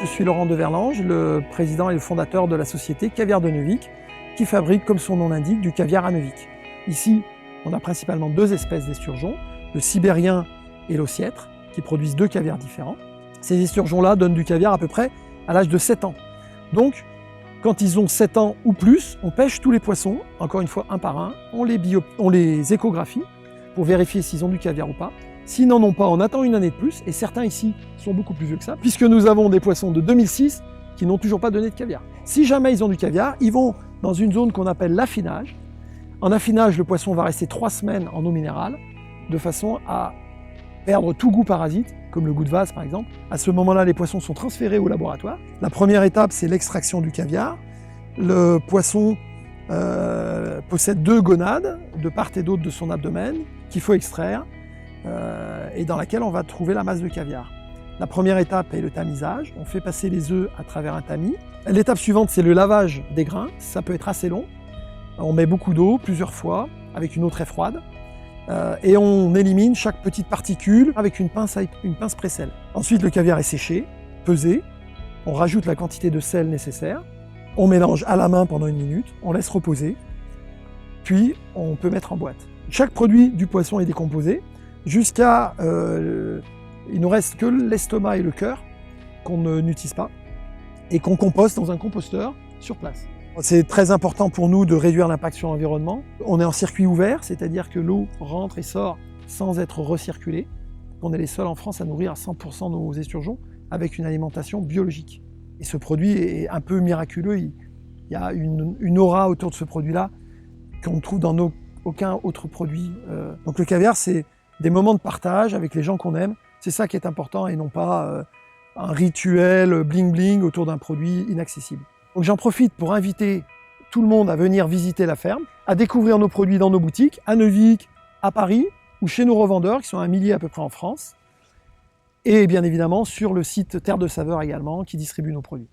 Je suis Laurent de Verlange, le président et le fondateur de la société Caviar de Neuvic, qui fabrique, comme son nom l'indique, du caviar à Neuvic. Ici, on a principalement deux espèces d'esturgeons, le sibérien et l'ossiètre, qui produisent deux caviars différents. Ces esturgeons-là donnent du caviar à peu près à l'âge de 7 ans. Donc, quand ils ont 7 ans ou plus, on pêche tous les poissons, encore une fois un par un, on les échographie pour vérifier s'ils ont du caviar ou pas. S'ils n'en ont pas, on attend une année de plus, et certains ici sont beaucoup plus vieux que ça, puisque nous avons des poissons de 2006 qui n'ont toujours pas donné de caviar. Si jamais ils ont du caviar, ils vont dans une zone qu'on appelle l'affinage. En affinage, le poisson va rester 3 semaines en eau minérale, de façon à perdre tout goût parasite, comme le goût de vase par exemple. À ce moment-là, les poissons sont transférés au laboratoire. La première étape, c'est l'extraction du caviar. Le poisson possède 2 gonades de part et d'autre de son abdomen qu'il faut extraire et dans laquelle on va trouver la masse de caviar. La première étape est le tamisage. On fait passer les œufs à travers un tamis. L'étape suivante, c'est le lavage des grains. Ça peut être assez long. On met beaucoup d'eau plusieurs fois avec une eau très froide. Et on élimine chaque petite particule avec une pince pré-sel. Ensuite, le caviar est séché, pesé. On rajoute la quantité de sel nécessaire. On mélange à la main pendant 1 minute. On laisse reposer. Puis, on peut mettre en boîte. Chaque produit du poisson est décomposé jusqu'à... il ne reste que l'estomac et le cœur qu'on n'utilise pas et qu'on composte dans un composteur sur place. C'est très important pour nous de réduire l'impact sur l'environnement. On est en circuit ouvert, c'est-à-dire que l'eau rentre et sort sans être recirculée. On est les seuls en France à nourrir à 100% nos esturgeons avec une alimentation biologique. Et ce produit est un peu miraculeux. Il y a une aura autour de ce produit-là qu'on ne trouve dans aucun autre produit. Donc le caviar, c'est des moments de partage avec les gens qu'on aime. C'est ça qui est important et non pas un rituel bling-bling autour d'un produit inaccessible. Donc j'en profite pour inviter tout le monde à venir visiter la ferme, à découvrir nos produits dans nos boutiques, à Neuvic, à Paris, ou chez nos revendeurs, qui sont 1 millier à peu près en France, et bien évidemment sur le site Terre de Saveur également, qui distribue nos produits.